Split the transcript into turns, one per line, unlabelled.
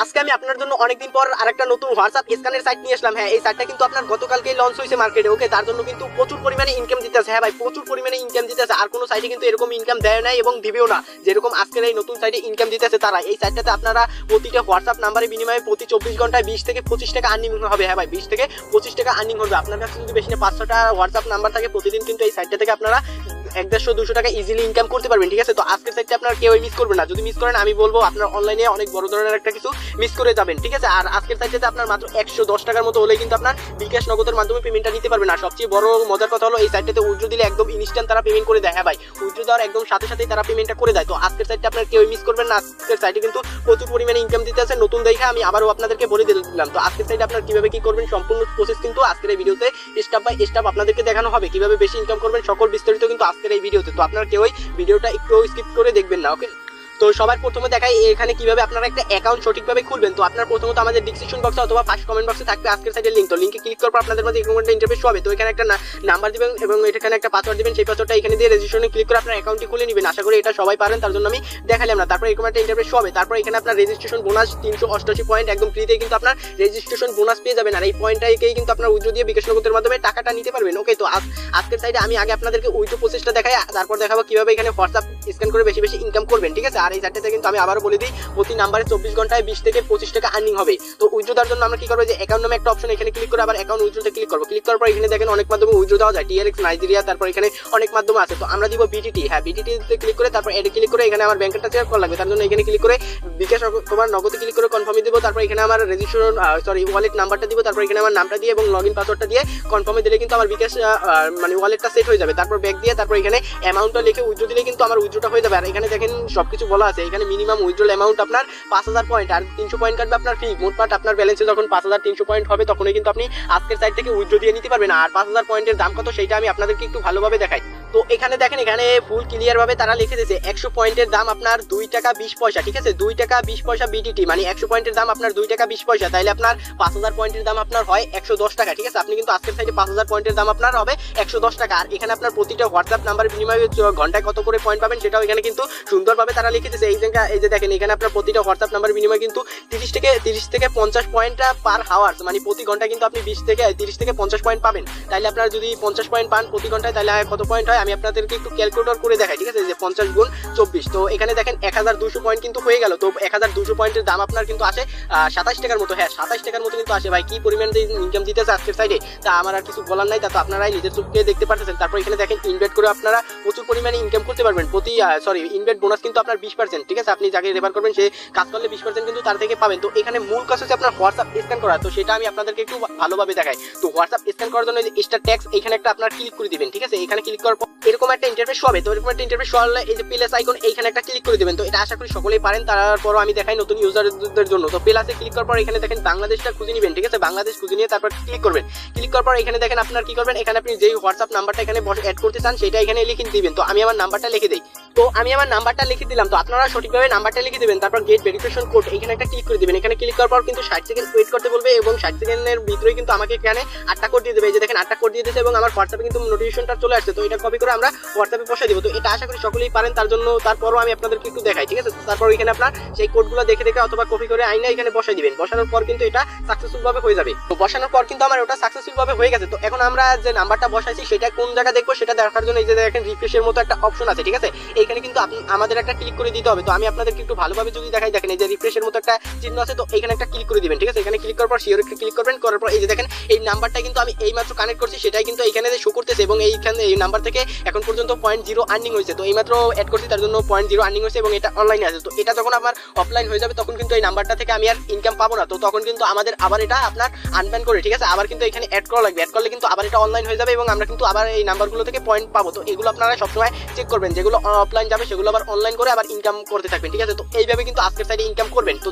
আজকে আমি আপনার জন্য অনেকদিন পর আরেকটা নতুন হোয়াটসঅ্যাপ স্ক্যানের সাইট নিয়ে আসলাম। হ্যাঁ, এই সাইটটা কিন্তু আপনার গতকালকেই লঞ্চ হয়েছে মার্কেটে। ওকে, তার জন্য কিন্তু প্রচুর পরিমাণে ইনকাম দিতেছে। হ্যাঁ ভাই, প্রচুর পরিমাণে ইনকাম দিতেছে। আর কোনো সাইটে কিন্তু এরকম ইনকাম দেয় নাই এবং দিবেও না, যেরকম আজকের এই নতুন সাইটে ইনকাম দিতেছে তারা। এই সাইটটাতে আপনারা প্রতিটা হোয়াটসঅ্যাপ নাম্বারের বিনিময়ে প্রতি 24 ঘন্টায় 20 থেকে 25 টাকা আর্নিং হবে। হ্যাঁ ভাই, 20 থেকে 25 টাকা আর্নিং হবে। আপনার কাছে যদি বেশি না 500টা হোয়াটসঅ্যাপ নাম্বার থাকে, প্রতিদিন কিন্তু এই সাইটটা থেকে আপনারা 150-200 টাকা ইজিলি ইনকাম করতে পারবেন। ঠিক আছে, তো আজকের সাইটটা আপনার কেউ মিস করবেন না। যদি মিস করেন, আমি বলবো আপনার অনলাইনে অনেক বড় ধরনের একটা কিছু মিস করে যাবেন। ঠিক আছে, আর আজকের সাইটটাতে আপনার মাত্র 110 টাকার মতো হলেই কিন্তু আপনার বিকাশ নগদের মাধ্যমে পেমেন্টটা নিতে পারবেন। আর সবচেয়ে বড় মজার কথা হলো এই সাইটটাতে উইথড্র দিলে একদম ইনস্ট্যান্ট তারা পেমেন্ট করে দেয়। হ্যাঁ ভাই, উইথড্র দেওয়ার একদম সাথে সাথেই তারা পেমেন্টটা করে দেয়। তো আজকের সাইটটা আপনার কেউ মিস করবেন না। আজকের সাইটে কিন্তু প্রচুর পরিমাণে ইনকাম দিতে আছে। নতুন দেখে আমি আবারও আপনাদেরকে বলে দিলাম। তো আজকের সাইটে আপনার কিভাবে কি করবেন সম্পূর্ণ প্রসেস কিন্তু আজকের এই ভিডিওতে স্টেপ বাই স্টেপ আপনাদেরকে দেখানো হবে। কিভাবে বেশি ইনকাম করবেন সকল বিস্তারিত কিন্তু আজকের এই ভিডিওতে। তো আপনারা কেউই ভিডিওটা একটু স্কিপ করে দেখবেন না। ওকে, তো সবার প্রথমে দেখাই এখানে কিভাবে আপনারা একটা অ্যাকাউন্ট সঠিকভাবে খুলবেন। তো আপনার প্রথমত আমাদের ডিসক্রিপশন বক্সে অথবা ফার্স্ট কমেন্ট বক্সে থাকবে আজকের সাইটের লিংক। তো লিংকে ক্লিক করার পর আপনাদের মধ্যে এরকম একটা ইন্টারফেস হবে। তো এখানে একটা নাম্বার দিবেন এবং এখানে একটা পাসওয়ার্ড দিবেন। সেই পাসওয়ার্ডটা এখানে দিয়ে রেজিস্ট্রেশনে ক্লিক করে আপনার অ্যাকাউন্টটি খুলে নেবেন। আশা করি এটা সবাই পারেন, তার জন্য আমি দেখালাম না। তারপর এরকম একটা ইন্টারফেস হবে। তারপর এখানে আপনার রেজিস্ট্রেশন বোনাস 388 পয়েন্ট একদম ফ্রিতে কিন্তু আপনার রেজিস্ট্রেশন বোনাস পেয়ে যাবেন। আর এই পয়েন্টটাকেই কিন্তু আপনার উইথড্র দিয়ে বিকাশ নগদের মাধ্যমে টাকাটা নিতে পারবেন। ওকে, তো আজকের সাইডে আমি আগে আপনাদেরকে উইথড্র প্রসেসটা দেখাই, তারপর দেখাবো কিভাবে এখানে হোয়াটসঅ্যাপ স্ক্যান করে বেশি বেশি ইনকাম করবেন। ঠিক আছে, আর এই সাইটটাতে কিন্তু আমি আবারও বলে দিই প্রতি নাম্বারে 24 ঘন্টায় 20 থেকে 25 টাকা আর্নিং হবে। তো উইথড্র দেওয়ার জন্য আমরা কি করবো, যে অ্যাকাউন্ট নামে একটা অপশন এখানে ক্লিক করে আবার অ্যাকাউন্ট উইথড্রতে ক্লিক করবো। ক্লিক করার পর এখানে দেখেন অনেক মাধ্যমে উইথড্র দেওয়া যায়, TRX নাইজেরিয়া, তারপর এখানে অনেক মাধ্যম আছে। তো আমরা দিব বিটিটি। হ্যাঁ, বিটিটিতে ক্লিক করে তারপর এডে ক্লিক করে এখানে আমার ব্যাংকটা চেক করা লাগবে। তার জন্য এখানে ক্লিক করে বিকাশ তোমার নগদে ক্লিক করে কনফার্মে দেবো। তারপর এখানে আমার রেজিস্ট্রেশন ওয়ালেট নাম্বারটা দিব। তারপর এখানে আমার নামটা দিয়ে এবং লগইন পাসওয়ার্ডটা দিয়ে কনফার্মে দিলে কিন্তু আমার বিকাশ মানে ওয়ালেটটা সেট হয়ে যাবে। তারপর ব্যাক দিয়ে তারপর এখানে অ্যামাউন্টটা লিখে উইথড্র দিলে কিন্তু আমার উইথড্রটা হয়ে যাবে। আর এখানে দেখেন সবকিছু বলা আছে। এখানে মিনিমাম উইথড্রল অ্যামাউন্ট আপনার 5000 পয়েন্ট আর 300 পয়েন্ট কাটবে আপনার ফি। মোটমাট আপনার ব্যালেন্সে যখন 5300 পয়েন্ট হবে তখনই কিন্তু আপনি আজকের সাইট থেকে উইথড্র দিয়ে নিতে পারবেন। আর 5000 পয়েন্টের দাম কত সেটা আমি আপনাদেরকে একটু ভালোভাবে দেখাই। তো এখানে দেখেন, এখানে ফুল ক্লিয়ার ভাবে তারা লিখে দিয়েছে 100 পয়েন্টের দাম আপনার 2 টাকা 20 পয়সা। ঠিক আছে, 2 টাকা 20 পয়সা বিটিটি, মানে 100 পয়েন্টের দাম আপনার 2 টাকা 20 পয়সা। তাইলে আপনার 5000 পয়েন্টের দাম আপনার হয় 110 টাকা। ঠিক আছে, আপনি কিন্তু আজকের সাইটে 5000 পয়েন্টের দাম আপনার হবে 110 টাকা। আর এখানে আপনার প্রতিটা হোয়াটসঅ্যাপ নাম্বারের বিনিময়ে ঘন্টায় কত করে পয়েন্ট পাবেন সেটাও এখানে কিন্তু সুন্দরভাবে তারা লিখে দিয়েছে। এই যে দেখেন, এখানে আপনার প্রতিটা হোয়াটসঅ্যাপ নাম্বারের বিনিময়ে কিন্তু 30 থেকে 50 পয়েন্ট পার হাওয়ার্স, মানে প্রতি ঘন্টায় কিন্তু আপনি 30 থেকে 50 পয়েন্ট পাবেন। তাইলে আপনারা যদি 50 পয়েন্ট পান প্রতি ঘন্টায়, তাহলে কত পয়েন্ট হয় আমি আপনাদেরকে একটু ক্যালকুলেটর করে দেখাই। ঠিক আছে, যে 50 গুণ 24। তো এখানে দেখেন 1200 পয়েন্ট কিন্তু হয়ে গেল। তো 1200 পয়েন্টের দাম আপনার কিন্তু আসে 27 টাকার মতো। হ্যাঁ, 27 টাকার মতো কিন্তু আসে। ভাই কি পরিমাণে ইনকাম দিতেছে আজকের সাইডে, তা আমার আর কিছু বলার নাই। তা তো আপনারাই নিজের চোখে দেখতে পারতেছেন। তারপর এখানে দেখেন ইনভেস্ট করে আপনারা প্রচুর পরিমাণে ইনকাম করতে পারবেন। ইনভেস্ট বোনাস কিন্তু আপনার 20%। ঠিক আছে, আপনি যাকে রেফার করবেন সে কাজ করলে 20% কিন্তু তার থেকে পাবেন। তো এখানে মূল কাজ হচ্ছে আপনার হোয়াটসঅ্যাপ স্ক্যান করা। তো সেটা আমি আপনাদেরকে একটু ভালোভাবে দেখাই। তো হোয়াটসঅ্যাপ স্ক্যান করার জন্য স্টার ট্যাক্স এখানে একটা আপনার ক্লিক করে দিবেন। ঠিক আছে, এখানে ক্লিক করার পর এরকম একটা ইন্টারফেস হবে। তো এরকম একটা ইন্টারফেস হলে এই যে প্লাস আইকন এইখানে একটা ক্লিক করে দিবেন। তো এটা আশা করি সকলেই পারেন, তারপরও আমি দেখাই নতুন ইউজারদের জন্য। তো প্লাসে ক্লিক করার পর এখানে দেখেন বাংলাদেশটা খুঁজে নেবেন। ঠিক আছে, বাংলাদেশ খুঁজে নিয়ে তারপর ক্লিক করবেন। ক্লিক করার পর এখানে দেখেন আপনার কি করবেন, এখানে আপনি যেই হোয়াটসঅ্যাপ নাম্বারটা এখানে অ্যাড করতে চান সেটা এখানে লিখে দিবেন। তো আমি আমার নাম্বারটা লিখে দিই। তো আমি আমার নাম্বারটা লিখে দিলাম। তো আপনারা সঠিকভাবে নাম্বারটা লিখে দিবেন। তারপর গেট ভেরিফিকেশন কোড এখানে একটা ক্লিক করে দিবেন। এখানে ক্লিক করার পর কিন্তু 60 সেকেন্ড ওয়েট করতে বলবে এবং 60 সেকেন্ডের ভিতরেই কিন্তু আমাকে এখানে 8টা কোড দিয়ে দেবে। এই যে দেখেন 8টা কোড দিয়ে দিয়েছে এবং আমার হোয়াটসঅ্যাপে কিন্তু নোটিফিকেশনটা চলে আসছে। তো এটা কপি করে আমরা হোয়াটসঅ্যাপে বসাই দিব। তো এটা আশা করি সকলেই পারেন, তার জন্য তারপরও আমি আপনাদেরকে একটু দেখাই। ঠিক আছে, তারপর এখানে আপনার সেই কোডগুলো দেখে অথবা কপি করে আইনা এখানে বসাই দিবেন। বসানোর পর কিন্তু এটা সাকসেসফুল ভাবে হয়ে যাবে। তো বসানোর পর কিন্তু আমার ওটা সাকসেসফুল ভাবে হয়ে গেছে। তো এখন আমরা যে নাম্বারটা বসাইছি সেটা কোন জায়গা দেখবো সেটা দেখার জন্য এই যে দেখেন রিফ্রেশের মতো একটা অপশন আছে। ঠিক আছে, এইখানে কিন্তু আমাদের একটা ক্লিক করে দিতে হবে। তো আমি আপনাদেরকে একটু ভালোভাবে যদি দেখাই, দেখেন এই যে রিফ্রেশের মতো একটা চিহ্ন আছে। তো এখানে একটা ক্লিক করে দিবেন। ঠিক আছে, এখানে ক্লিক করার পর শিওর একটা ক্লিক করবেন। করার পর এই যে দেখেন এই নাম্বারটা কিন্তু আমি এইমাত্র কানেক্ট করছি, সেটাই কিন্তু এখানে শো করতেছে এবং এইখানে এই নাম্বার থেকে এখন পর্যন্ত 0.0 আর্নিং হয়েছে। তো এইমাত্র অ্যাড করছি, তার জন্য 0.0 আর্নিং হয়েছে এবং এটা অনলাইনে আছে। তো এটা যখন আমার অফলাইন হয়ে যাবে তখন কিন্তু এই নাম্বারটা থেকে আমি আর ইনকাম পাবো না। তো তখন কিন্তু আমাদের আবার এটা আপনার আনব্যান করে, ঠিক আছে, আবার কিন্তু এখানে অ্যাড করা লাগবে। অ্যাড করলে কিন্তু আবার এটা অনলাইন হয়ে যাবে এবং আমরা কিন্তু আবার এই নাম্বারগুলো থেকে পয়েন্ট পাবো। তো এগুলো আপনারা সবসময় চেক করবেন, যেগুলো অফলাইন যাবে সেগুলো আবার অনলাইন করে আবার ইনকাম করতে থাকবেন। ঠিক আছে, তো এইভাবে কিন্তু আজকের সাইডে ইনকাম করবেন। তো